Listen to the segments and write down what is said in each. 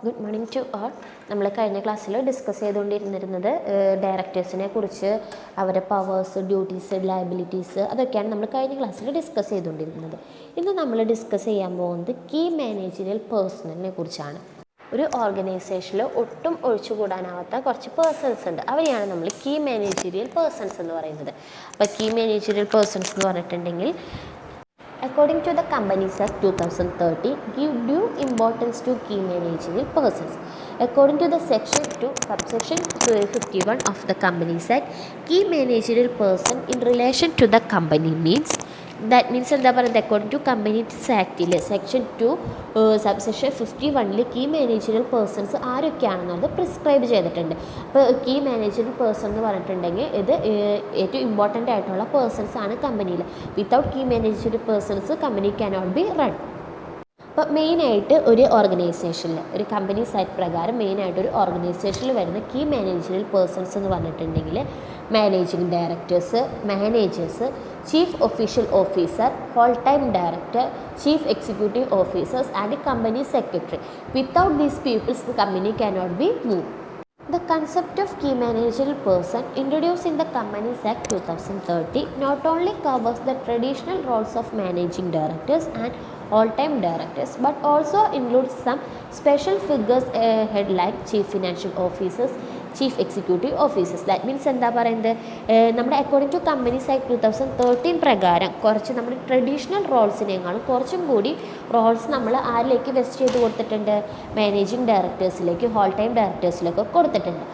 Good morning to all. നമ്മൾ കഴിഞ്ഞ ക്ലാസ്സിൽ ഡിസ്കസ് ചെയ്തുകൊണ്ടിരുന്നത് ഡയറക്ടേഴ്സിനെ കുറിച്ച്, അവരുടെ പവേഴ്സ്, ഡ്യൂട്ടീസ്, ലയബിലിറ്റീസ്, അതൊക്കെയാണ് നമ്മൾ കഴിഞ്ഞ ക്ലാസ്സിൽ ഡിസ്കസ് ചെയ്തുകൊണ്ടിരുന്നത്. ഇന്ന് നമ്മൾ ഡിസ്കസ് ചെയ്യാൻ പോകുന്നത് കീ മാനേജറിയൽ പേഴ്സണലിനെ കുറിച്ചാണ്. ഒരു ഓർഗനൈസേഷനിൽ ഒട്ടും ഒഴിച്ചുകൂടാനാവാത്ത കുറച്ച് പേഴ്സൺസ് ഉണ്ട്. അവരെയാണ് നമ്മൾ കീ മാനേജറിയൽ പേഴ്സൺസ് എന്ന് പറയുന്നത്. അപ്പോൾ കീ മാനേജറിയൽ പേഴ്സൺസ് എന്ന് പറഞ്ഞിട്ടുണ്ടെങ്കിൽ, according to the Companies Act 2030, give due importance to key managerial persons. According to the section 2, subsection 51 of the Companies Act, key managerial person in relation to the company means എന്താ പറയുന്നത്, according to Companies ആക്ടിൽ section 2 subsection 51 key managerial persons ആരൊക്കെയാണെന്നുള്ളത് prescribe ചെയ്തിട്ടുണ്ട്. അപ്പോൾ key managerial person എന്ന് പറഞ്ഞിട്ടുണ്ടെങ്കിൽ ഇത് ഏറ്റവും ഇമ്പോർട്ടൻ്റ് ആയിട്ടുള്ള പേഴ്സൺസ് ആണ് കമ്പനിയിൽ. Without key managerial persons company cannot be run. അപ്പോൾ മെയിനായിട്ട് ഒരു ഓർഗനൈസേഷനിൽ, ഒരു കമ്പനി സൈറ്റ് പ്രകാരം മെയിനായിട്ട് ഒരു ഓർഗനൈസേഷനിൽ വരുന്ന കീ മാനേജറിയൽ പേഴ്സൺസ് എന്ന് പറഞ്ഞിട്ടുണ്ടെങ്കിൽ managing directors, managers, chief official officer, whole time director, chief executive officers and company secretary. Without these peoples the company cannot be move. The concept of key managerial person introduced in the Companies Act 2030 not only covers the traditional roles of managing directors and all-time directors but also includes some special figures ahead like chief financial officers, chief executive officers. That means എന്താ പറയുന്നത്, നമ്മുടെ according to companies act 2013 പ്രകാരം കുറച്ച് നമ്മുടെ traditional റോൾസിനേക്കാളും കുറച്ചും കൂടി Rolls നമ്മൾ ആരിലേക്ക് west ചെയ്ത് കൊടുത്തിട്ടുണ്ട്, മാനേജിങ് ഡയറക്ടേഴ്സിലേക്ക്, ഹോൾ ടൈം ഡയറക്ടേഴ്സിലേക്ക് കൊടുത്തിട്ടുണ്ട്.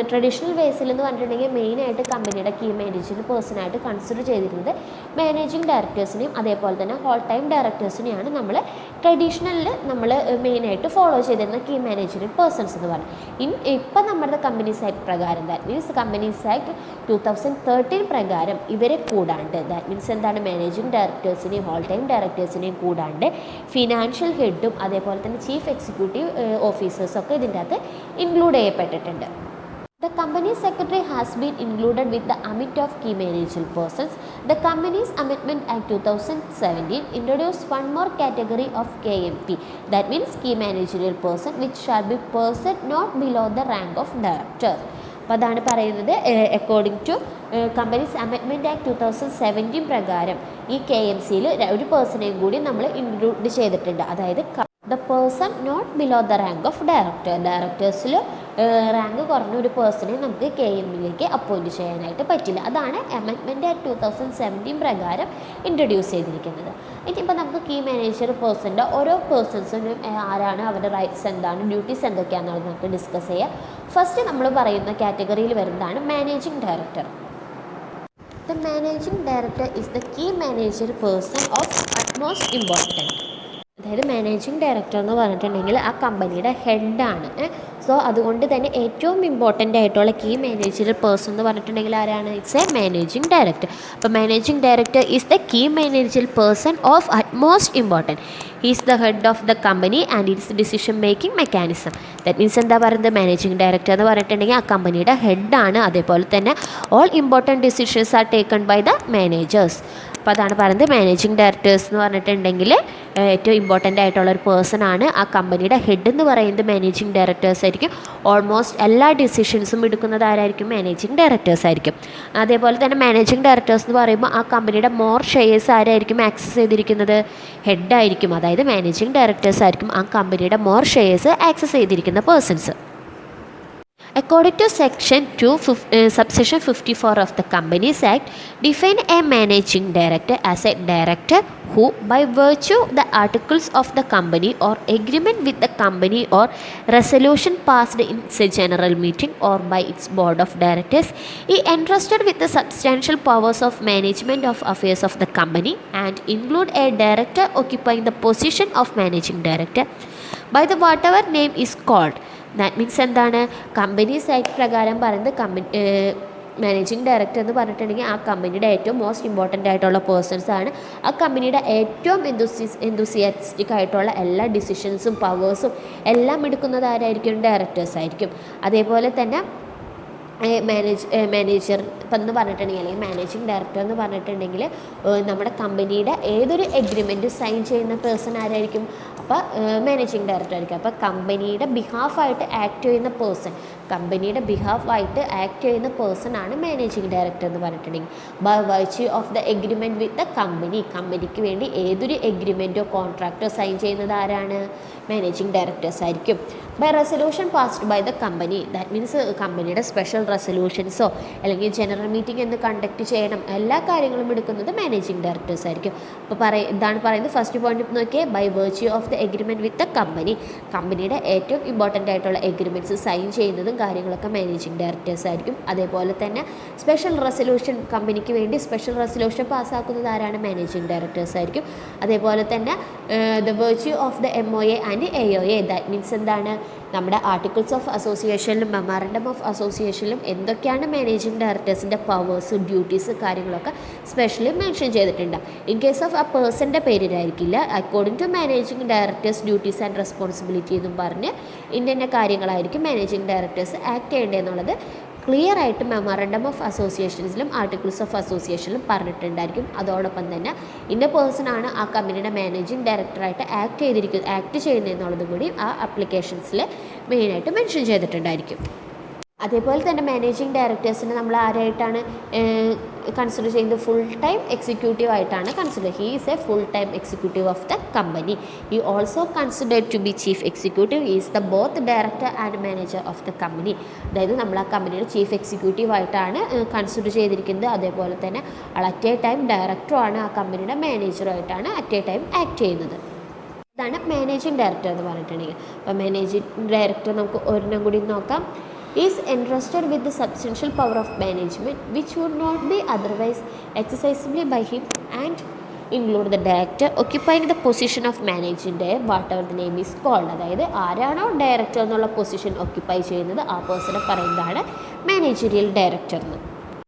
ട്രഡീഷണൽ ബേസിൽ എന്ന് പറഞ്ഞിട്ടുണ്ടെങ്കിൽ മെയിനായിട്ട് കമ്പനിയുടെ കീ മാനേജറിയൽ പേഴ്സണായിട്ട് കൺസിഡർ ചെയ്തിരുന്നത് മാനേജിങ് ഡയറക്ടേഴ്സിനെയും അതേപോലെ തന്നെ ഹോൾ ടൈം ഡയറക്ടേഴ്സിനെയാണ് നമ്മൾ ട്രഡീഷണലിൽ നമ്മൾ മെയിനായിട്ട് ഫോളോ ചെയ്തിരുന്ന കീ മാനേജറിയൽ പേഴ്സൺസ് എന്ന് പറയുന്നത്. ഇപ്പം നമ്മുടെ കമ്പനീസ് ആക്ട് പ്രകാരം, ദാറ്റ് മീൻസ് കമ്പനീസ് ആക്ട് 2013 പ്രകാരം ഇവരെ കൂടാണ്ട്, ദാറ്റ് മീൻസ് എന്താണ്, മാനേജിങ് ഡയറക്ടേഴ്സിനെയും ഹോൾ ടൈം ഡയറക്ടേഴ്സിനെയും കൂടാണ്ട് ഫിനാൻഷ്യൽ ഹെഡും അതേപോലെ തന്നെ ചീഫ് എക്സിക്യൂട്ടീവ് ഓഫീസേഴ്സൊക്കെ ഇതിൻ്റെ അകത്ത് ഇൻക്ലൂഡ് ചെയ്യപ്പെട്ടിട്ടുണ്ട്. The company secretary has been included with the ambit of key managerial persons. The Companies Amendment Act 2017 introduced one more category of KMP, that means key managerial person, which shall be person not below the rank of director. അപ്പോൾ അതാണ് പറയുന്നത്, according to companies amendment act 2017 പ്രകാരം ഈ KMCയിൽ ഒരു പേഴ്സണെയും കൂടി നമ്മൾ include ചെയ്തിട്ടുണ്ട്. അതായത് the person not below the rank of director. ഡയറക്ടേഴ്സിൽ റാങ്ക് കുറഞ്ഞ ഒരു പേഴ്സണെ നമുക്ക് KMലേക്ക് അപ്പോയിൻറ്റ് ചെയ്യാനായിട്ട് പറ്റില്ല. അതാണ് അമെൻഡ്മെൻറ്റ് ആക്ട് 2017 പ്രകാരം ഇൻട്രൊഡ്യൂസ് ചെയ്തിരിക്കുന്നത്. ഇനിയിപ്പോൾ നമുക്ക് കീ മാനേജർ പേഴ്സൻ്റെ ഓരോ പേഴ്സൺസിനും ആരാണ്, അവരുടെ റൈറ്റ്സ് എന്താണ്, ഡ്യൂട്ടീസ് എന്തൊക്കെയാണെന്നുള്ളത് നമുക്ക് ഡിസ്കസ് ചെയ്യാം. ഫസ്റ്റ് നമ്മൾ പറയുന്ന കാറ്റഗറിയിൽ വരുന്നതാണ് managing director. The managing director is the key manager person of utmost important. അതായത് മാനേജിംഗ് ഡയറക്ടർ എന്ന് പറഞ്ഞിട്ടുണ്ടെങ്കിൽ ആ കമ്പനിയുടെ ഹെഡാണ്. സോ അതുകൊണ്ട് തന്നെ ഏറ്റവും ഇമ്പോർട്ടൻ്റ് ആയിട്ടുള്ള കീ മാനേജറിയൽ പേഴ്സൺ എന്ന് പറഞ്ഞിട്ടുണ്ടെങ്കിൽ ആരാണ്, ഇറ്റ്സ് എ മാനേജിംഗ് ഡയറക്ടർ. അപ്പോൾ managing director is the key managerial person of utmost important. He's the head of the company and it's decision making mechanism. That means എന്താ പറയുന്നത്, managing director എന്ന് പറഞ്ഞിട്ടുണ്ടെങ്കിൽ ആ കമ്പനിയുടെ ഹെഡാണ്. അതേപോലെ തന്നെ all important decisions are taken by the managers. അപ്പോൾ അതാണ് പറയുന്നത്, മാനേജിംഗ് ഡയറക്ടേഴ്സ് എന്ന് പറഞ്ഞിട്ടുണ്ടെങ്കിൽ ഏറ്റവും ഇമ്പോർട്ടൻ്റ് ആയിട്ടുള്ള ഒരു പേഴ്സൺ ആണ്. ആ കമ്പനിയുടെ ഹെഡ് എന്ന് പറയുന്നത് മാനേജിംഗ് ഡയറക്ടേഴ്സ് ആയിരിക്കും. ഓൾമോസ്റ്റ് എല്ലാ ഡിസിഷൻസും എടുക്കുന്നത് ആരായിരിക്കും, മാനേജിംഗ് ഡയറക്ടേഴ്സ് ആയിരിക്കും. അതേപോലെ തന്നെ മാനേജിംഗ് ഡയറക്ടേഴ്സ് എന്ന് പറയുമ്പോൾ ആ കമ്പനിയുടെ മോർ ഷെയർസ് ആരായിരിക്കും ആക്സസ് ചെയ്തിരിക്കുന്നത്, ഹെഡായിരിക്കും. അതായത് മാനേജിംഗ് ഡയറക്ടേഴ്സ് ആയിരിക്കും ആ കമ്പനിയുടെ മോർ ഷെയർസ് ആക്സസ് ചെയ്തിരിക്കുന്ന persons. According to section 2 subsection 54 of the Companies Act, define a managing director as a director who by virtue the articles of the company or agreement with the company or resolution passed in a general meeting or by its board of directors is entrusted with the substantial powers of management of affairs of the company and include a director occupying the position of managing director by the whatever name is called. That means എന്താണ്, companies act പ്രകാരം പറയുന്നത് managing director എന്ന് പറഞ്ഞിട്ടുണ്ടെങ്കിൽ ആ കമ്പനിയുടെ ഏറ്റവും most important ആയിട്ടുള്ള persons ആണ്. ആ കമ്പനിയുടെ ഏറ്റവും എന്തൂസിയാസ്റ്റിക് ആയിട്ടുള്ള എല്ലാ ഡിസിഷൻസും പവേഴ്സും എല്ലാം എടുക്കുന്നത് ആരായിരിക്കും, ഡയറക്ടേഴ്സ് ആയിരിക്കും. അതേപോലെ തന്നെ മാനേജർ ഇപ്പം എന്ന് പറഞ്ഞിട്ടുണ്ടെങ്കിൽ അല്ലെങ്കിൽ മാനേജിംഗ് ഡയറക്ടർ എന്ന് പറഞ്ഞിട്ടുണ്ടെങ്കിൽ നമ്മുടെ കമ്പനിയുടെ ഏതൊരു എഗ്രിമെൻറ്റ് സൈൻ ചെയ്യുന്ന പേഴ്സൺ ആരായിരിക്കും, അപ്പോൾ മാനേജിങ് ഡയറക്ടർ ആയിരിക്കും. അപ്പോൾ കമ്പനിയുടെ ബിഹാഫായിട്ട് ആക്ട് ചെയ്യുന്ന പേഴ്സൺ, കമ്പനിയുടെ ബിഹാഫായിട്ട് ആക്ട് ചെയ്യുന്ന പേഴ്സൺ ആണ് മാനേജിങ് ഡയറക്ടർ എന്ന് പറഞ്ഞിട്ടുണ്ടെങ്കിൽ by virtue of the agreement with the company, കമ്പനിക്ക് വേണ്ടി ഏതൊരു എഗ്രിമെൻറ്റോ കോൺട്രാക്റ്റോ സൈൻ ചെയ്യുന്നത് ആരാണ്? മാനേജിങ് ഡയറക്ടേഴ്സ് ആയിരിക്കും. By resolution passed by the company, that means കമ്പനിയുടെ സ്പെഷ്യൽ റെസൊല്യൂഷൻസോ അല്ലെങ്കിൽ ജനറൽ മീറ്റിംഗ് എന്ന് കണ്ടക്ട് ചെയ്യണം, എല്ലാ കാര്യങ്ങളും എടുക്കുന്നത് മാനേജിങ് ഡയറക്ടേഴ്സ് ആയിരിക്കും. അപ്പോൾ ഇതാണ് പറയുന്നത്. ഫസ്റ്റ് പോയിന്റ് നോക്കിയേ, by virtue of the agreement with the company, കമ്പനിയുടെ ഏറ്റവും ഇമ്പോർട്ടൻ്റ് ആയിട്ടുള്ള എഗ്രിമെൻറ്റ്സ് സൈൻ ചെയ്യുന്നതും കാര്യങ്ങളൊക്കെ മാനേജിങ് ഡയറക്ടേഴ്സ് ആയിരിക്കും. അതേപോലെ തന്നെ സ്പെഷ്യൽ റെസൊല്യൂഷൻ, കമ്പനിക്ക് വേണ്ടി സ്പെഷ്യൽ റെസൊല്യൂഷൻ പാസ്സാക്കുന്നത് ആരാണ്? മാനേജിങ് ഡയറക്ടേഴ്സ് ആയിരിക്കും. അതേപോലെ തന്നെ the virtue of the MOA and AOA, that means എന്താണ്? നമ്മുടെ ആർട്ടിക്കിൾസ് ഓഫ് അസോസിയേഷനിലും മെമ്മോറണ്ടം ഓഫ് അസോസിയേഷനിലും എന്തൊക്കെയാണ് മാനേജിങ് ഡയറക്ടേഴ്സിൻ്റെ പവേഴ്സ്, ഡ്യൂട്ടീസ് കാര്യങ്ങളൊക്കെ സ്പെഷ്യലി മെൻഷൻ ചെയ്തിട്ടുണ്ട്. ഇൻ കേസ് ഓഫ് ആ പേഴ്സൻ്റെ പേരിലായിരിക്കില്ല, according to managing directors duties and responsibility എന്നും പറഞ്ഞ് ഇന്ന കാര്യങ്ങളായിരിക്കും മാനേജിങ് ഡയറക്ടേഴ്സ് ആക്ട് ചെയ്യേണ്ടതെന്നുള്ളത് ക്ലിയർ ആയിട്ട് മെമ്മോറണ്ടം ഓഫ് അസോസിയേഷൻസിലും ആർട്ടിക്കിൾസ് ഓഫ് അസോസിയേഷനിലും പറഞ്ഞിട്ടുണ്ടായിരിക്കും. അതോടൊപ്പം തന്നെ ഇന്ന പേഴ്സൺ ആണ് ആ കമ്പനിയുടെ മാനേജിങ് ഡയറക്ടറായിട്ട് ആക്ട് ചെയ്യുന്നതെന്നുള്ളതും കൂടി ആ ആപ്ലിക്കേഷൻസിൽ മെയിനായിട്ട് മെൻഷൻ ചെയ്തിട്ടുണ്ടായിരിക്കും. അതേപോലെ തന്നെ മാനേജിങ് ഡയറക്ടേഴ്സിനെ നമ്മൾ ആരായിട്ടാണ് കൺസിഡർ ചെയ്യുന്നത്? ഫുൾ ടൈം എക്സിക്യൂട്ടീവ് ആയിട്ടാണ് consider. He is a full time executive of the company. He also considered to be chief executive, is the both director and manager of the company. അതായത് നമ്മൾ ആ കമ്പനിയുടെ chief executive ആയിട്ടാണ് consider ചെയ്തിരിക്കുന്നത്. അതേപോലെ തന്നെ at a time ഡയറക്ടറുമാണ്, ആ കമ്പനിയുടെ മാനേജറുമായിട്ടാണ് അറ്റ് എ ടൈം ആക്ട് ചെയ്യുന്നത്. ഇതാണ് മാനേജിങ് ഡയറക്ടർ എന്ന് പറഞ്ഞിട്ടുണ്ടെങ്കിൽ. അപ്പോൾ മാനേജിങ് ഡയറക്ടർ നമുക്ക് ഒരെണ്ണം കൂടി നോക്കാം. is entrusted with the substantial power of management which would not be otherwise exercisable by him and include the director occupying the position of managing director whatever the name is called. അതായത് ആരാണോ director എന്നുള്ള position occupy ചെയ്യുന്നത് ആ പേഴ്സണെ പറയുന്നതാണ് managerial director എന്ന്.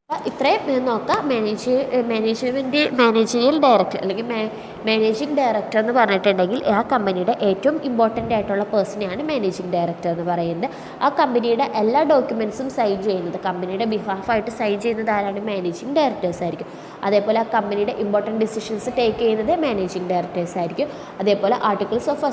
അപ്പോൾ ഇത്രയും നോക്കാം. മാനേജറിയൽ ഡയറക്ടർ അല്ലെങ്കിൽ മാനേജിങ് ഡയറക്ടർ എന്ന് പറഞ്ഞിട്ടുണ്ടെങ്കിൽ ആ കമ്പനിയുടെ ഏറ്റവും ഇമ്പോർട്ടൻ്റ് ആയിട്ടുള്ള പേഴ്സണെയാണ് മാനേജിങ് ഡയറക്ടർ എന്ന് പറയുന്നത്. ആ കമ്പനിയുടെ എല്ലാ ഡോക്യുമെൻറ്റ്സും സൈൻ ചെയ്യുന്നത്, കമ്പനിയുടെ ബിഹാഫായിട്ട് സൈൻ ചെയ്യുന്നത് ആരാണ്? മാനേജിങ് ഡയറക്ടേഴ്സ് ആയിരിക്കും. അതേപോലെ ആ കമ്പനിയുടെ ഇമ്പോർട്ടൻറ്റ് ഡിസിഷൻസ് ടേക്ക് ചെയ്യുന്നത് മാനേജിങ് ഡയറക്ടേഴ്സ് ആയിരിക്കും. അതേപോലെ ആർട്ടിക്കിൾസ് ഓഫ്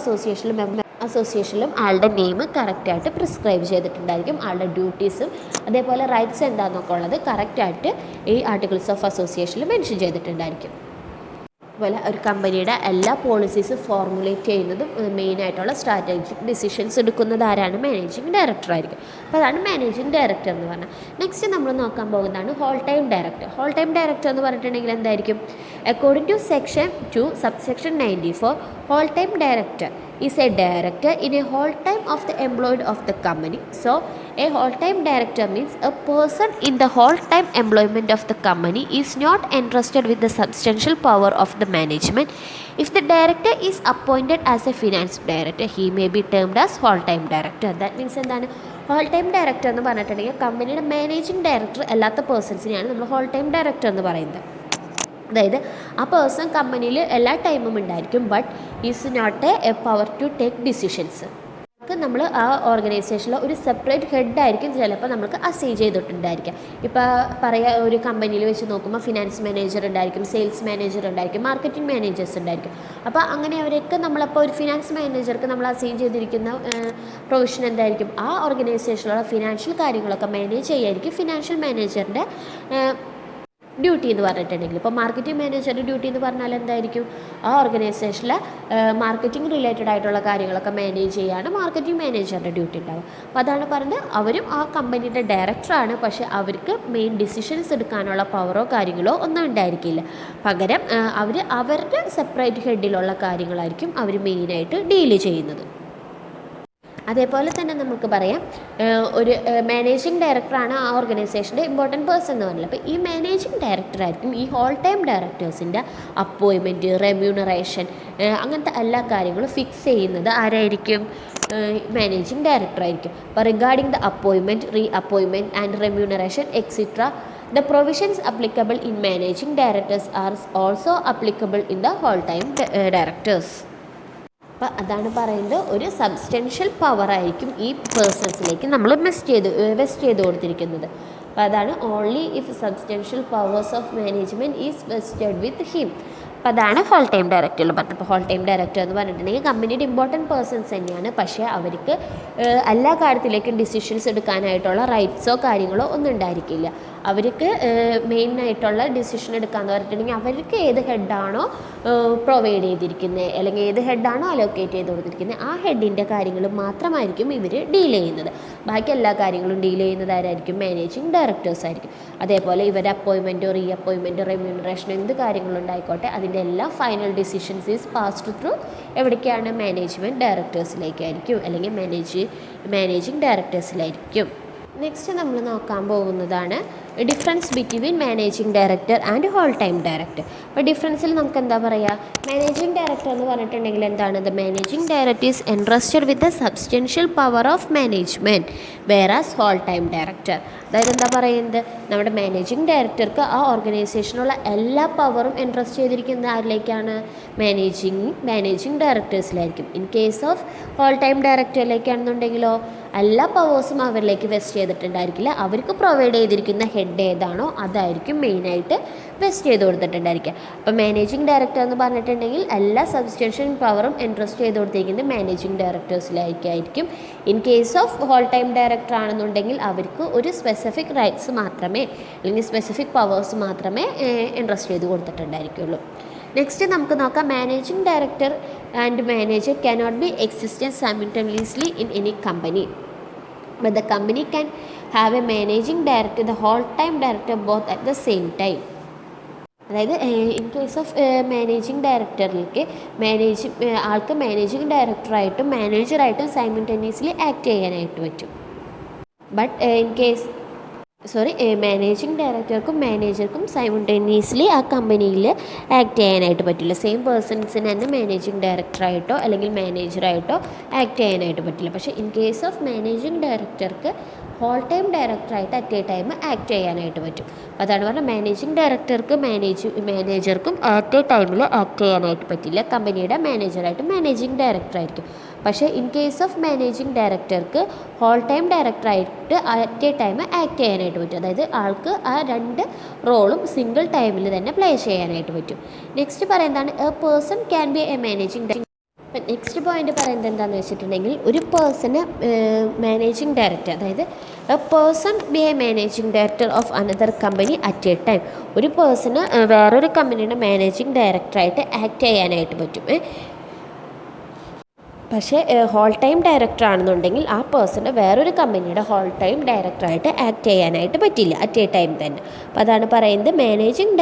അസോസിയേഷനിലും ആളുടെ നെയിം കറക്റ്റായിട്ട് പ്രിസ്ക്രൈബ് ചെയ്തിട്ടുണ്ടായിരിക്കും. ആളുടെ ഡ്യൂട്ടീസും അതേപോലെ റൈറ്റ്സ് എന്താണെന്നൊക്കെ ഉള്ളത് കറക്റ്റായിട്ട് ഈ ആർട്ടിക്കിൾസ് ഓഫ് അസോസിയേഷനിൽ മെൻഷൻ ചെയ്തിട്ടുണ്ടായിരിക്കും. അതുപോലെ ഒരു കമ്പനിയുടെ എല്ലാ പോളിസീസും ഫോർമുലേറ്റ് ചെയ്യുന്നതും മെയിനായിട്ടുള്ള സ്ട്രാറ്റജിക് ഡിസിഷൻസ് എടുക്കുന്നത് ആരാണ്? മാനേജിങ് ഡയറക്ടർ ആയിരിക്കും. അപ്പോൾ അതാണ് മാനേജിങ് ഡയറക്ടർ എന്ന് പറഞ്ഞാൽ. നെക്സ്റ്റ് നമ്മൾ നോക്കാൻ പോകുന്നതാണ് whole time director. Whole time director എന്ന് പറഞ്ഞിട്ടുണ്ടെങ്കിൽ എന്തായിരിക്കും? According to section 2 subsection 94, whole time director is a director in a whole time of the employed of the company. So a whole time director means a person in the whole time employment of the company is not entrusted with the substantial power of the management. If the director is appointed as a finance director, he may be termed as whole time director. That means എന്താണ്? Whole time director എന്ന് പറഞ്ഞിട്ടുണ്ടെങ്കിൽ കമ്പനിയുടെ managing director അല്ലാത്ത പേഴ്സൺസിനെയാണ് നമ്മൾ whole time director എന്ന് പറയുന്നത്. അതായത് ആ പേഴ്സൺ കമ്പനിയിൽ എല്ലാ ടൈമും ഉണ്ടായിരിക്കും, but is not a power to take decisions. നമ്മൾ ആ ഓർഗനൈസേഷനിൽ ഒരു സെപ്പറേറ്റ് ഹെഡായിരിക്കും ചിലപ്പോൾ നമുക്ക് അസൈൻ ചെയ്തിട്ടുണ്ടായിരിക്കാം. ഇപ്പോൾ പറയുക, ഒരു കമ്പനിയിൽ വെച്ച് നോക്കുമ്പോൾ ഫിനാൻസ് മാനേജർ ഉണ്ടായിരിക്കും, സെയിൽസ് മാനേജർ ഉണ്ടായിരിക്കും, മാർക്കറ്റിംഗ് മാനേജേഴ്സ് ഉണ്ടായിരിക്കും. അപ്പോൾ അങ്ങനെ അവരൊക്കെ നമ്മളപ്പോൾ ഒരു ഫിനാൻസ് മാനേജർക്ക് നമ്മൾ അസൈൻ ചെയ്തിരിക്കുന്ന പ്രൊവിഷൻ എന്തായിരിക്കും? ആ ഓർഗനൈസേഷനിലുള്ള ഫിനാൻഷ്യൽ കാര്യങ്ങളൊക്കെ മാനേജ് ചെയ്യായിരിക്കും ഫിനാൻഷ്യൽ മാനേജറിൻ്റെ ഡ്യൂട്ടി എന്ന് പറഞ്ഞിട്ടുണ്ടെങ്കിൽ. ഇപ്പോൾ മാർക്കറ്റിംഗ് മാനേജറുടെ ഡ്യൂട്ടി എന്ന് പറഞ്ഞാൽ എന്തായിരിക്കും? ആ ഓർഗനൈസേഷനിലെ മാർക്കറ്റിംഗ് റിലേറ്റഡ് ആയിട്ടുള്ള കാര്യങ്ങളൊക്കെ മാനേജ് ചെയ്യാണ് മാർക്കറ്റിംഗ് മാനേജറുടെ ഡ്യൂട്ടി ഉണ്ടാവും. അപ്പോൾ അതാണ് പറഞ്ഞത്, അവരും ആ കമ്പനിയുടെ ഡയറക്ടറാണ്, പക്ഷേ അവർക്ക് മെയിൻ ഡിസിഷൻസ് എടുക്കാനുള്ള പവറോ കാര്യങ്ങളോ ഒന്നും ഉണ്ടായിരിക്കില്ല. പകരം അവർ അവരുടെ സെപ്പറേറ്റ് ഹെഡിലുള്ള കാര്യങ്ങളായിരിക്കും അവർ മെയിനായിട്ട് ഡീല് ചെയ്യുന്നത്. അതേപോലെ തന്നെ നമുക്ക് പറയാം, ഒരു മാനേജിങ് ഡയറക്ടറാണ് ആ ഓർഗനൈസേഷൻ്റെ ഇമ്പോർട്ടൻറ്റ് പേഴ്സൺ എന്ന് പറഞ്ഞത്. അപ്പോൾ ഈ മാനേജിങ് ഡയറക്ടറായിരിക്കും ഈ ഹോൾ ടൈം ഡയറക്ടേഴ്സിൻ്റെ അപ്പോയിൻമെൻറ്റ്, റെമ്യൂണറേഷൻ, അങ്ങനത്തെ എല്ലാ കാര്യങ്ങളും ഫിക്സ് ചെയ്യുന്നത് ആരായിരിക്കും? മാനേജിങ് ഡയറക്ടറായിരിക്കും. അപ്പോൾ regarding the appointment, re appointment and remuneration etcetera, the provisions applicable in managing directors are also applicable in the whole time directors. അപ്പോൾ അതാണ് പറയുന്നത്, ഒരു സബ്സ്റ്റൻഷ്യൽ പവർ ആയിരിക്കും ഈ പേഴ്സൺസിലേക്ക് നമ്മൾ വെസ്റ്റ് ചെയ്ത് കൊടുത്തിരിക്കുന്നത്. അപ്പോൾ അതാണ് only if substantial powers of management is vested with him. അപ്പോൾ അതാണ് ഹോൾ ടൈം ഡയറക്ടറിൽ പറഞ്ഞത്. അപ്പോൾ ഹോൾ ടൈം ഡയറക്ടർ എന്ന് പറഞ്ഞിട്ടുണ്ടെങ്കിൽ കമ്പനിയുടെ ഇമ്പോർട്ടൻറ്റ് പേഴ്സൺസ് തന്നെയാണ്. പക്ഷേ അവർക്ക് എല്ലാ കാര്യത്തിലേക്കും ഡിസിഷൻസ് എടുക്കാനായിട്ടുള്ള റൈറ്റ്സോ കാര്യങ്ങളോ ഒന്നും ഉണ്ടായിരിക്കില്ല. അവർക്ക് മെയിനായിട്ടുള്ള ഡിസിഷൻ എടുക്കാമെന്ന് പറഞ്ഞിട്ടുണ്ടെങ്കിൽ അവർക്ക് ഏത് ഹെഡാണോ പ്രൊവൈഡ് ചെയ്തിരിക്കുന്നത് അല്ലെങ്കിൽ ഏത് ഹെഡാണോ അലോക്കേറ്റ് ചെയ്ത് കൊടുത്തിരിക്കുന്നത് ആ ഹെഡിൻ്റെ കാര്യങ്ങൾ മാത്രമായിരിക്കും ഇവർ ഡീൽ ചെയ്യുന്നത്. ബാക്കി എല്ലാ കാര്യങ്ങളും ഡീൽ ചെയ്യുന്നത് ആരായിരിക്കും? മാനേജിങ് ഡയറക്ടേഴ്സ് ആയിരിക്കും. അതേപോലെ ഇവരുടെ അപ്പോയിൻമെൻറ്റോ റീ അപ്പോയിൻമെൻറ്റോ റെമ്യൂണറേഷനോ എന്ത് കാര്യങ്ങളുണ്ടായിക്കോട്ടെ അതിൻ്റെ എല്ലാ final decisions is passed through എവിടേക്കാണ്? മാനേജ്മെൻറ്റ് ഡയറക്ടേഴ്സിലേക്കായിരിക്കും അല്ലെങ്കിൽ മാനേജിങ് ഡയറക്ടേഴ്സിലായിരിക്കും. നെക്സ്റ്റ് നമ്മൾ നോക്കാൻ പോകുന്നതാണ് difference between managing director and whole time director. അപ്പോൾ ഡിഫറൻസിൽ നമുക്ക് എന്താ പറയുക? മാനേജിങ് ഡയറക്ടർ എന്ന് പറഞ്ഞിട്ടുണ്ടെങ്കിൽ എന്താണ്? The managing director is entrusted with the substantial power of management whereas whole time director. അതായത് എന്താ പറയുന്നത്? നമ്മുടെ മാനേജിങ് ഡയറക്ടർക്ക് ആ ഓർഗനൈസേഷനുള്ള എല്ലാ പവറും എൻട്രസ്റ്റ് ചെയ്തിരിക്കുന്നത് ആരിലേക്കാണ്? മാനേജിങ് ഡയറക്ടേഴ്സിലായിരിക്കും. In case of whole time ഡയറക്ടറിലേക്കാണെന്നുണ്ടെങ്കിലോ എല്ലാ പവേഴ്സും അവരിലേക്ക് വെസ്റ്റ് ചെയ്തിട്ടുണ്ടായിരിക്കില്ല. അവർക്ക് പ്രൊവൈഡ് ചെയ്തിരിക്കുന്ന ഹെഡ് ഏതാണോ അതായിരിക്കും മെയിനായിട്ട് വെസ്റ്റ് ചെയ്ത് കൊടുത്തിട്ടുണ്ടായിരിക്കുക. അപ്പോൾ മാനേജിങ് ഡയറക്ടർ എന്ന് പറഞ്ഞിട്ടുണ്ടെങ്കിൽ എല്ലാ സബ്സ്റ്റൻഷ്യൽ പവറും എൻട്രസ്റ്റ് ചെയ്ത് കൊടുത്തിരിക്കുന്നത് മാനേജിങ് ഡയറക്ടേഴ്സിലേക്കായിരിക്കും. In case of whole time director ആണെന്നുണ്ടെങ്കിൽ അവർക്ക് ഒരു സ്പെസിഫിക് റൈറ്റ്സ് മാത്രമേ അല്ലെങ്കിൽ സ്പെസിഫിക് പവേഴ്സ് മാത്രമേ എൻട്രസ്റ്റ് ചെയ്ത് കൊടുത്തിട്ടുണ്ടായിരിക്കുള്ളൂ. നെക്സ്റ്റ് നമുക്ക് നോക്കാം. Managing director and manager cannot be existent simultaneously in any company, but the company can have a managing director, the whole time director, both at the same time. അതായത് in case of managing ഡയറക്ടറിലേക്ക് ആൾക്ക് managing ഡയറക്ടറായിട്ടും മാനേജറായിട്ടും simultaneously act ചെയ്യാനായിട്ട് പറ്റും. But in case managing ഡയറക്ടർക്കും മാനേജർക്കും simultaneously ആ കമ്പനിയിൽ ആക്ട് ചെയ്യാനായിട്ട് പറ്റില്ല. സെയിം പേഴ്സൺസിന് തന്നെ മാനേജിങ് ഡയറക്ടറായിട്ടോ അല്ലെങ്കിൽ മാനേജറായിട്ടോ ആക്ട് ചെയ്യാനായിട്ട് പറ്റില്ല. പക്ഷേ ഇൻ കേസ് ഓഫ് മാനേജിങ് ഡയറക്ടർക്ക് ഹോൾ ടൈം ഡയറക്ടറായിട്ട് അറ്റ് എ ടൈം ആക്ട് ചെയ്യാനായിട്ട് പറ്റും. അതാണ് പറഞ്ഞാൽ മാനേജിങ് ഡയറക്ടർക്ക് മാനേജർക്കും അറ്റ് എ ടൈമിൽ ആക്ട് ചെയ്യാനായിട്ട് പറ്റില്ല. കമ്പനിയുടെ മാനേജറായിട്ട് മാനേജിങ് ഡയറക്ടറായിരിക്കും. പക്ഷേ ഇൻ കേസ് ഓഫ് മാനേജിങ് ഡയറക്ടർക്ക് ഹോൾ ടൈം ഡയറക്ടറായിട്ട് അറ്റ് എ ടൈം ആക്ട് ചെയ്യാനായിട്ട് പറ്റും. അതായത് ആൾക്ക് ആ രണ്ട് റോളും സിംഗിൾ ടൈമിൽ തന്നെ പ്ലേ ചെയ്യാനായിട്ട് പറ്റും. നെക്സ്റ്റ് പറയുന്നതാണ് A person can be A managing director. Next point പറയുന്നത് എന്താണെന്ന് വെച്ചിട്ടുണ്ടെങ്കിൽ ഒരു പേഴ്സണ് മാനേജിങ് ഡയറക്ടർ, അതായത് A person B A managing director of another company at a time. ഒരു പേഴ്സണ് വേറൊരു കമ്പനിയുടെ മാനേജിങ് ഡയറക്ടറായിട്ട് ആക്ട് ചെയ്യാനായിട്ട് പറ്റും. പക്ഷേ ഹോൾ ടൈം ഡയറക്ടർ ആണെന്നുണ്ടെങ്കിൽ ആ പേഴ്സണ് വേറൊരു കമ്പനിയുടെ ഹോൾ ടൈം ഡയറക്ടറായിട്ട് ആക്ട് ചെയ്യാനായിട്ട് പറ്റില്ല അറ്റ് എ ടൈം തന്നെ. അപ്പോൾ അതാണ് പറയുന്നത് മാനേജിങ്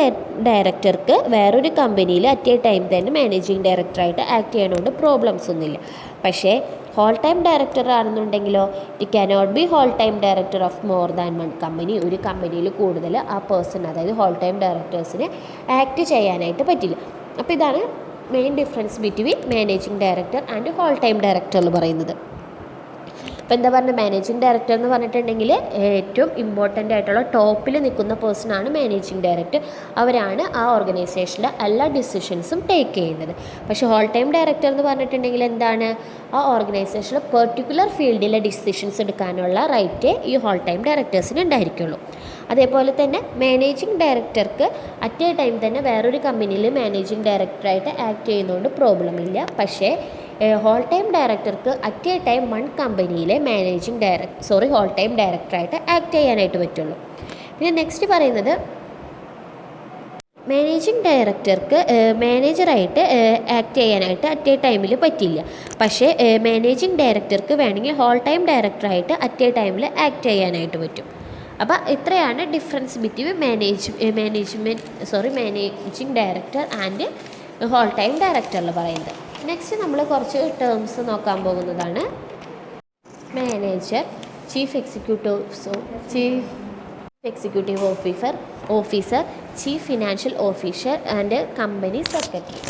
ഡയറക്ടർക്ക് വേറൊരു കമ്പനിയിൽ അറ്റ് എ ടൈം തന്നെ മാനേജിങ് ഡയറക്ടറായിട്ട് ആക്ട് ചെയ്യണോണ്ട് പ്രോബ്ലംസ് ഒന്നുമില്ല. പക്ഷേ ഹോൾ ടൈം ഡയറക്ടർ ആണെന്നുണ്ടെങ്കിലോ it cannot be whole time director of more than one company. ഒരു കമ്പനിയിൽ കൂടുതൽ ആ പേഴ്സൺ അതായത് ഹോൾ ടൈം ഡയറക്ടേഴ്സിന് ആക്ട് ചെയ്യാനായിട്ട് പറ്റില്ല. അപ്പോൾ ഇതാണ് main difference between managing director and whole time director എന്ന് പറയുന്നത്. അപ്പോൾ എന്താ പറയുക? മാനേജിങ് ഡയറക്ടർ എന്ന് പറഞ്ഞിട്ടുണ്ടെങ്കിൽ ഏറ്റവും ഇമ്പോർട്ടൻ്റ് ആയിട്ടുള്ള ടോപ്പിൽ നിൽക്കുന്ന പേഴ്സണാണ് മാനേജിങ് ഡയറക്ടർ. അവരാണ് ആ ഓർഗനൈസേഷനിലെ എല്ലാ ഡിസിഷൻസും ടേക്ക് ചെയ്യുന്നത്. പക്ഷേ ഹോൾ ടൈം ഡയറക്ടർ എന്ന് പറഞ്ഞിട്ടുണ്ടെങ്കിൽ എന്താണ്? ആ ഓർഗനൈസേഷനിലെ പെർട്ടിക്കുലർ ഫീൽഡിലെ ഡിസിഷൻസ് എടുക്കാനുള്ള റൈറ്റ് ഈ ഹോൾ ടൈം ഡയറക്ടേഴ്സിന് ഉണ്ടായിരിക്കുള്ളൂ. അതേപോലെ തന്നെ മാനേജിങ് ഡയറക്ടർക്ക് അറ്റ് എ ടൈം തന്നെ വേറൊരു കമ്പനിയിൽ മാനേജിങ് ഡയറക്ടറായിട്ട് ആക്ട് ചെയ്യുന്നതുകൊണ്ട് പ്രോബ്ലം ഇല്ല. പക്ഷേ ഹോൾ ടൈം ഡയറക്ടർക്ക് അറ്റ് എ ടൈം വൺ കമ്പനിയിലെ ഹോൾ ടൈം ഡയറക്ടറായിട്ട് ആക്ട് ചെയ്യാനായിട്ട് പറ്റുള്ളൂ. പിന്നെ നെക്സ്റ്റ് പറയുന്നത് മാനേജിങ് ഡയറക്ടർക്ക് മാനേജറായിട്ട് ആക്ട് ചെയ്യാനായിട്ട് അറ്റ് എ ടൈമിൽ പറ്റില്ല. പക്ഷേ മാനേജിങ് ഡയറക്ടർക്ക് വേണമെങ്കിൽ ഹോൾ ടൈം ഡയറക്ടറായിട്ട് അറ്റ് എ ടൈമിൽ ആക്ട് ചെയ്യാനായിട്ട് പറ്റും. അപ്പോൾ ഇത്രയാണ് difference between managing director and whole time ഡയറക്ടറിൽ പറയുന്നത്. നെക്സ്റ്റ് നമ്മൾ കുറച്ച് ടേംസ് നോക്കാൻ പോകുന്നതാണ്. Manager, chief executive officer, chief financial officer and company secretary.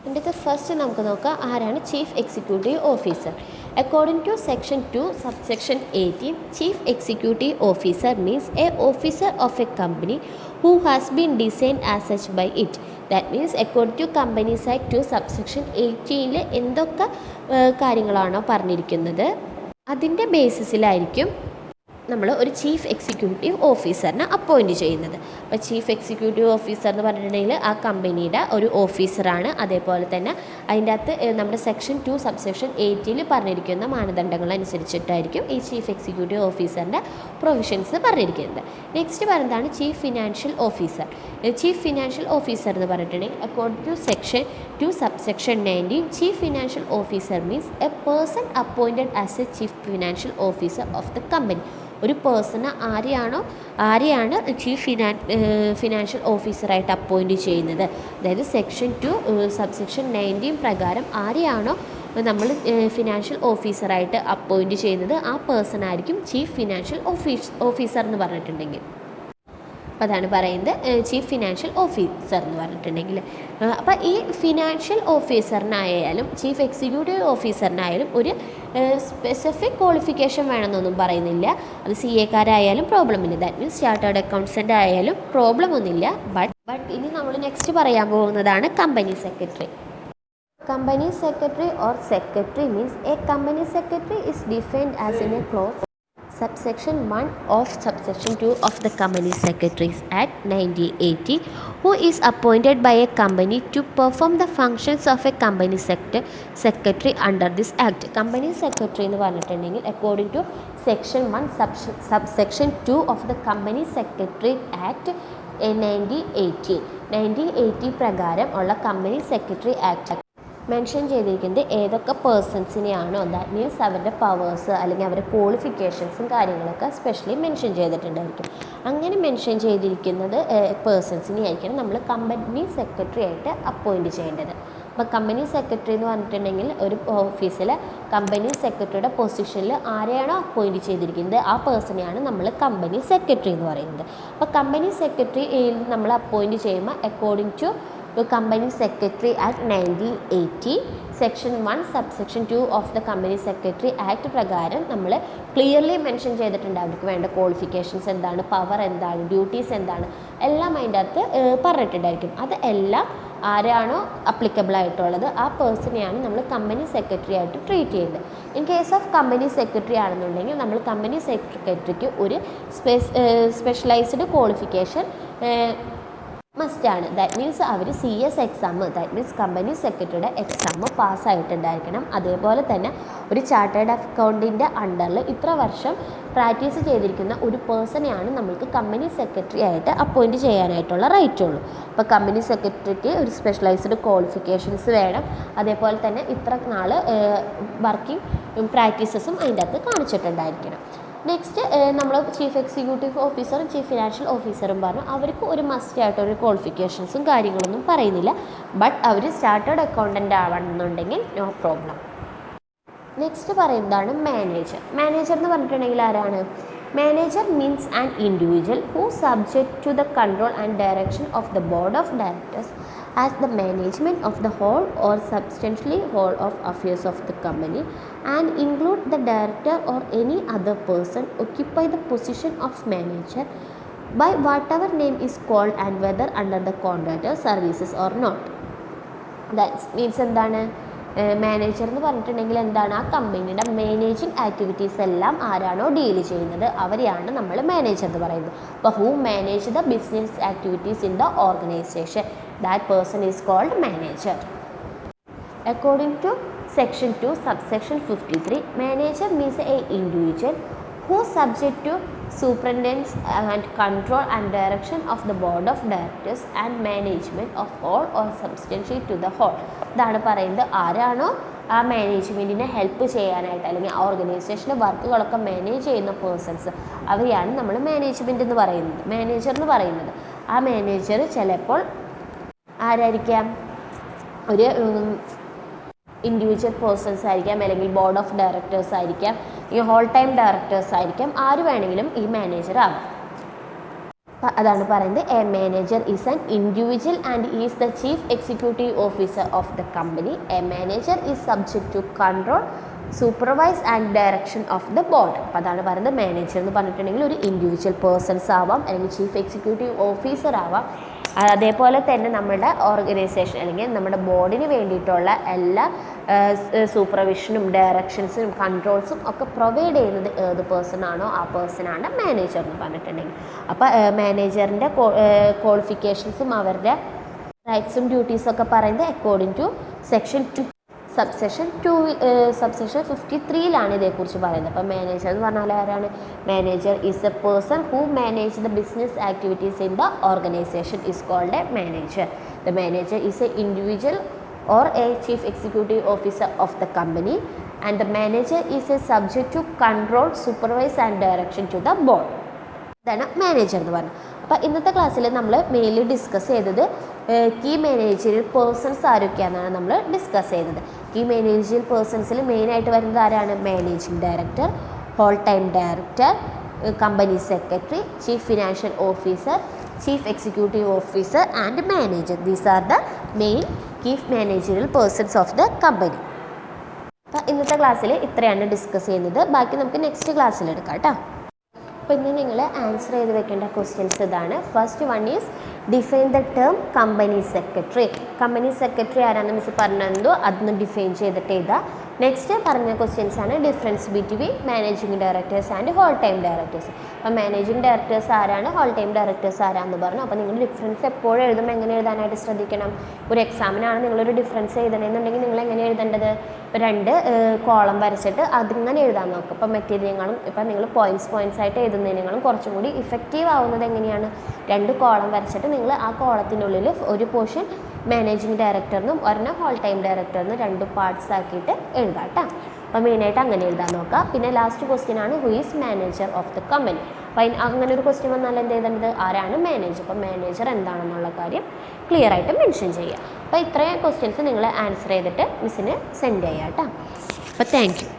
ഇതിൻ്റെ ഫസ്റ്റ് നമുക്ക് നോക്കാം ആരാണ് chief executive officer. According to Section 2, Subsection 18, Chief Executive Officer means a officer of a company who has been designed as such by it. That means according to Companies Act 2, Subsection 18 എന്തൊക്കെ കാര്യങ്ങളാണോ പറഞ്ഞിരിക്കുന്നത് അതിൻ്റെ ബേസിസിലായിരിക്കും നമ്മൾ ഒരു chief executive ഓഫീസറിനെ appoint ചെയ്യുന്നത്. അപ്പോൾ chief executive officer എന്ന് പറഞ്ഞിട്ടുണ്ടെങ്കിൽ ആ കമ്പനിയുടെ ഒരു ഓഫീസറാണ്. അതേപോലെ തന്നെ അതിൻ്റെ അകത്ത് നമ്മുടെ സെക്ഷൻ 2 സബ്സെക്ഷൻ 8 പറഞ്ഞിരിക്കുന്ന മാനദണ്ഡങ്ങൾ അനുസരിച്ചിട്ടായിരിക്കും ഈ ചീഫ് എക്സിക്യൂട്ടീവ് ഓഫീസറിൻ്റെ പ്രൊവിഷൻസ് പറഞ്ഞിരിക്കുന്നത്. നെക്സ്റ്റ് പറയുന്നതാണ് chief financial officer. Chief financial officer എന്ന് പറഞ്ഞിട്ടുണ്ടെങ്കിൽ according to section 2 subsection 19 chief financial officer means a person appointed as a chief financial officer of the company. ഒരു പേഴ്സണെ ആരെയാണ് ചീഫ് ഫിനാൻഷ്യൽ ഓഫീസറായിട്ട് അപ്പോയിൻറ്റ് ചെയ്യുന്നത്, അതായത് സെക്ഷൻ 2 സബ്സെക്ഷൻ 19 പ്രകാരം ആരെയാണോ നമ്മൾ ഫിനാൻഷ്യൽ ഓഫീസറായിട്ട് അപ്പോയിൻറ്റ് ചെയ്യുന്നത് ആ പേഴ്സൺ ആയിരിക്കും ചീഫ് ഫിനാൻഷ്യൽ ഓഫീസർ എന്ന് പറഞ്ഞിട്ടുണ്ടെങ്കിൽ. അപ്പോൾ അതാണ് പറയുന്നത് ചീഫ് ഫിനാൻഷ്യൽ ഓഫീസർ എന്ന് പറഞ്ഞിട്ടുണ്ടെങ്കിൽ. അപ്പോൾ ഈ ഫിനാൻഷ്യൽ ഓഫീസറിനായാലും ചീഫ് എക്സിക്യൂട്ടീവ് ഓഫീസറിനായാലും ഒരു സ്പെസിഫിക് ക്വാളിഫിക്കേഷൻ വേണമെന്നൊന്നും പറയുന്നില്ല. അത് CA പ്രോബ്ലമില്ല. ദാറ്റ് മീൻസ് ചാർട്ടേഡ് അക്കൗണ്ടൻറ്റ് ആയാലും പ്രോബ്ലം ഒന്നുമില്ല. ബട്ട് ഇനി നമ്മൾ നെക്സ്റ്റ് പറയാൻ പോകുന്നതാണ് company secretary. Company secretary or secretary means a company secretary is defined as in a clause subsection 1 of subsection 2 of the Company Secretaries Act 1980 who is appointed by a company to perform the functions of a company secretary under this act. Company secretary എന്ന് പറഞ്ഞിട്ടുണ്ടെങ്കിൽ according to section 1 subsection 2 of the Company Secretary Act 1980 പ്രകാരം ഉള്ള company secretary act mention ചെയ്തിരിക്കുന്നത് ഏതൊക്കെ പേഴ്സൺസിനെയാണോ, that means അവരുടെ powers അല്ലെങ്കിൽ അവരുടെ ക്വാളിഫിക്കേഷൻസും കാര്യങ്ങളൊക്കെ സ്പെഷ്യലി മെൻഷൻ ചെയ്തിട്ടുണ്ടായിരിക്കും. അങ്ങനെ മെൻഷൻ ചെയ്തിരിക്കുന്നത് പേഴ്സൺസിനെ ആയിരിക്കണം നമ്മൾ കമ്പനി സെക്രട്ടറി ആയിട്ട് അപ്പോയിൻറ്റ് ചെയ്യേണ്ടത്. അപ്പോൾ കമ്പനി സെക്രട്ടറി എന്ന് പറഞ്ഞിട്ടുണ്ടെങ്കിൽ ഒരു ഓഫീസിൽ കമ്പനി സെക്രട്ടറിയുടെ പൊസിഷനിൽ ആരെയാണോ അപ്പോയിൻറ്റ് ചെയ്തിരിക്കുന്നത് ആ പേഴ്സണെയാണ് നമ്മൾ കമ്പനി സെക്രട്ടറി എന്ന് പറയുന്നത്. അപ്പോൾ കമ്പനി സെക്രട്ടറി നമ്മൾ അപ്പോയിൻറ്റ് ചെയ്യുമ്പോൾ according to Company Secretary Act 1980 section 1 subsection 2 of the company secretary act പ്രകാരം നമ്മൾ ക്ലിയർലി മെൻഷൻ ചെയ്തിട്ടുണ്ട് അവർക്ക് വേണ്ട ക്വാളിഫിക്കേഷൻസ് എന്താണ്, പവർ എന്താണ്, ഡ്യൂട്ടീസ് എന്താണ്, എല്ലാം അതിൻ്റെ അകത്ത് പറഞ്ഞിട്ടുണ്ടായിരിക്കും. അത് എല്ലാം ആരാണോ അപ്ലിക്കബിൾ ആയിട്ടുള്ളത് ആ പേഴ്സണെയാണ് നമ്മൾ കമ്പനി സെക്രട്ടറി ആയിട്ട് ട്രീറ്റ് ചെയ്യുന്നത്. In case of company secretary ആണെന്നുണ്ടെങ്കിൽ നമ്മൾ കമ്പനി സെക്രട്ടറിക്ക് ഒരു സ്പെഷ്യലൈസ്ഡ് ക്വാളിഫിക്കേഷൻ മസ്റ്റാണ്. ദാറ്റ് മീൻസ് അവർ CS exam, that means company സെക്രട്ടറിയുടെ എക്സാം പാസ്സായിട്ടുണ്ടായിരിക്കണം. അതേപോലെ തന്നെ ഒരു ചാർട്ടേഡ് അക്കൗണ്ടിൻ്റെ അണ്ടറിൽ ഇത്ര വർഷം പ്രാക്ടീസ് ചെയ്തിരിക്കുന്ന ഒരു പേഴ്സണെയാണ് നമ്മൾക്ക് കമ്പനി സെക്രട്ടറി ആയിട്ട് അപ്പോയിൻറ്റ് ചെയ്യാനായിട്ടുള്ള റൈറ്റ് ഉള്ളൂ. അപ്പോൾ കമ്പനി സെക്രട്ടറിക്ക് ഒരു സ്പെഷ്യലൈസ്ഡ് ക്വാളിഫിക്കേഷൻസ് വേണം. അതേപോലെ തന്നെ ഇത്ര നാൾ വർക്കിംഗ് പ്രാക്ടീസസും അതിൻ്റെ അകത്ത് കാണിച്ചിട്ടുണ്ടായിരിക്കണം. നെക്സ്റ്റ് നമ്മൾ ചീഫ് എക്സിക്യൂട്ടീവ് ഓഫീസറും ചീഫ് ഫിനാൻഷ്യൽ ഓഫീസറും പറഞ്ഞു അവർക്ക് ഒരു മസ്റ്റായിട്ടൊരു ക്വാളിഫിക്കേഷൻസും കാര്യങ്ങളൊന്നും പറയുന്നില്ല. ബട്ട് അവർ ചാർട്ടേഡ് അക്കൗണ്ടൻ്റ് ആവണമെന്നുണ്ടെങ്കിൽ നോ പ്രോബ്ലം. നെക്സ്റ്റ് പറയുന്നതാണ് മാനേജർ. മാനേജർ എന്ന് പറഞ്ഞിട്ടുണ്ടെങ്കിൽ ആരാണ്? Manager means an individual who subject to the control and direction of the board of directors as the management of the whole or substantially whole of affairs of the company and include the director or any other person occupy the position of manager by whatever name is called and whether under the contractor services or not. That means എന്താണ് manager എന്ന് പറഞ്ഞിട്ടുണ്ടെങ്കിൽ എന്താണ്? ആ കമ്പനിയുടെ managing activities എല്ലാം ആരാണോ deal ചെയ്യുന്നത് അവരെയാണ് നമ്മൾ മാനേജർ എന്ന് പറയുന്നത്. അപ്പോൾ who manage the business activities in the organisation, that person is called manager. According to section 2 subsection 53 manager means an individual who subject to superintendence and control and direction of the board of directors and management of all or substantially to the whole. ഇതാണ് പറയുന്നത് ആരാണോ ആ മാനേജ്മെൻറ്റിനെ help ചെയ്യാനായിട്ട് അല്ലെങ്കിൽ ആ ഓർഗനൈസേഷൻ്റെ വർക്കുകളൊക്കെ manage ചെയ്യുന്ന persons അവരെയാണ് നമ്മൾ മാനേജ്മെൻറ്റ് എന്ന് പറയുന്നത്, മാനേജർ എന്ന് പറയുന്നത്. ആ മാനേജർ ചിലപ്പോൾ ആരായിരിക്കാം? ഒരു ഇൻഡിവിജ്വൽ പേഴ്സൺസ് ആയിരിക്കാം, അല്ലെങ്കിൽ ബോർഡ് ഓഫ് ഡയറക്ടേഴ്സ് ആയിരിക്കാം, ഈ ഹോൾ ടൈം ഡയറക്ടേഴ്സ് ആയിരിക്കാം, ആര് വേണമെങ്കിലും ഈ മാനേജർ ആവാം. അതാണ് പറയുന്നത് a manager is an individual and is the chief executive officer of the company. A manager is subject to control supervise and direction of the board. അപ്പോൾ അതാണ് പറയുന്നത് മാനേജർ എന്ന് പറഞ്ഞിട്ടുണ്ടെങ്കിൽ ഒരു ഇൻഡിവിജ്വൽ പേഴ്സൺസ് ആവാം, അല്ലെങ്കിൽ ചീഫ് എക്സിക്യൂട്ടീവ് ഓഫീസർ ആവാം, അതേപോലെ തന്നെ നമ്മുടെ ഓർഗനൈസേഷൻ അല്ലെങ്കിൽ നമ്മുടെ ബോർഡിന് വേണ്ടിയിട്ടുള്ള എല്ലാ സൂപ്പർവിഷനും ഡയറക്ഷൻസും കൺട്രോൾസും ഒക്കെ പ്രൊവൈഡ് ചെയ്യുന്നത് ഏത് പേഴ്സൺ ആണോ ആ പേഴ്സണാണ് മാനേജർ എന്ന് പറഞ്ഞിട്ടുണ്ടെങ്കിൽ. അപ്പോൾ മാനേജറിൻ്റെ ക്വാളിഫിക്കേഷൻസും അവരുടെ റൈറ്റ്സും ഡ്യൂട്ടീസും ഒക്കെ പറയുന്നത് അക്കോർഡിംഗ് ടു സെക്ഷൻ 2 സബ്സെക്ഷൻ 53 ഇതേക്കുറിച്ച് പറയുന്നത്. അപ്പോൾ മാനേജർ എന്ന് പറഞ്ഞാൽ ആരാണ്? Manager is a person who manage the business activities in the organisation is called a manager. The manager is an individual or a chief executive officer of the company, and the manager is a subject to control, supervise and direction to the board. ഇതാണ് manager എന്ന് പറഞ്ഞത്. അപ്പോൾ ഇന്നത്തെ ക്ലാസ്സിൽ നമ്മൾ mainly discuss ചെയ്തത് key managerial persons ആരൊക്കെയാണെന്നാണ് നമ്മൾ ഡിസ്കസ് ചെയ്തത്. കീ മാനേജറിയൽ പേഴ്സൺസിൽ മെയിനായിട്ട് വരുന്നത് ആരാണ്? Managing director, whole time director, company secretary, chief financial officer, chief executive officer and manager. These are the main key managerial persons of the company. അപ്പോൾ ഇന്നത്തെ ക്ലാസ്സിൽ ഇത്രയാണ് ഡിസ്കസ് ചെയ്യുന്നത്. ബാക്കി നമുക്ക് നെക്സ്റ്റ് ക്ലാസ്സിൽ എടുക്കാം കേട്ടോ. അപ്പോൾ ഇന്ന് നിങ്ങൾ ആൻസർ ചെയ്ത് വെക്കേണ്ട ക്വസ്റ്റ്യൻസ് ഇതാണ്. First one is define the term company secretary. Company secretary ആരാണെന്ന് മിസ് പറഞ്ഞെന്തോ അതൊന്ന് ഡിഫൈൻ ചെയ്തിട്ട് എഴുതുക. നെക്സ്റ്റ് പറഞ്ഞ ക്വസ്റ്റ്യൻസ് ആണ് difference between managing directors and whole time directors. അപ്പോൾ മാനേജിംഗ് ഡയറക്ടേഴ്സ് ആരാണ്, ഹോൾ ടൈം ഡയറക്ടേഴ്സ് ആരാണെന്ന് പറഞ്ഞു. അപ്പോൾ നിങ്ങൾ ഡിഫറൻസ് എപ്പോഴും എഴുതുമ്പോൾ എങ്ങനെ എഴുതാനായിട്ട് ശ്രദ്ധിക്കണം? ഒരു എക്സാമിനാണ് നിങ്ങളൊരു ഡിഫറൻസ് എഴുതണമെന്നുണ്ടെങ്കിൽ നിങ്ങൾ എങ്ങനെ എഴുതേണ്ടത്? ഇപ്പോൾ 2 കോളം വരച്ചിട്ട് അതിങ്ങനെ എഴുതാൻ നോക്കും. ഇപ്പോൾ മറ്റേതിനേക്കാളും ഇപ്പം നിങ്ങൾ പോയിൻറ്റ്സ് ആയിട്ട് എഴുതുന്നതിനേക്കാളും കുറച്ചും കൂടി ഇഫക്റ്റീവ് ആവുന്നത് എങ്ങനെയാണ്? 2 കോളം വരച്ചിട്ട് നിങ്ങൾ ആ കോളത്തിനുള്ളിൽ ഒരു പോർഷൻ മാനേജിംഗ് ഡയറക്ടറിനും ഒരെണ്ണം ഹോൾ ടൈം ഡയറക്ടറിനും 2 പാർട്സ് ആക്കിയിട്ട് എഴുതാം കേട്ടോ. അപ്പോൾ മെയിനായിട്ട് അങ്ങനെ എഴുതാൻ നോക്കാം. പിന്നെ ലാസ്റ്റ് ക്വസ്റ്റ്യൻ ആണ് who is manager of the company. അപ്പോൾ അങ്ങനെ ഒരു ക്വസ്റ്റ്യൻ വന്നാൽ എന്ത് ചെയ്തേണ്ടത്? ആരാണ് മാനേജർ? അപ്പോൾ മാനേജർ എന്താണെന്നുള്ള കാര്യം ക്ലിയർ ആയിട്ട് മെൻഷൻ ചെയ്യുക. അപ്പോൾ ഇത്രയും ക്വസ്റ്റ്യൻസ് നിങ്ങൾ ആൻസർ ചെയ്തിട്ട് മിസ്സിന് സെൻഡ് ചെയ്യാം കേട്ടോ. അപ്പോൾ താങ്ക് യു.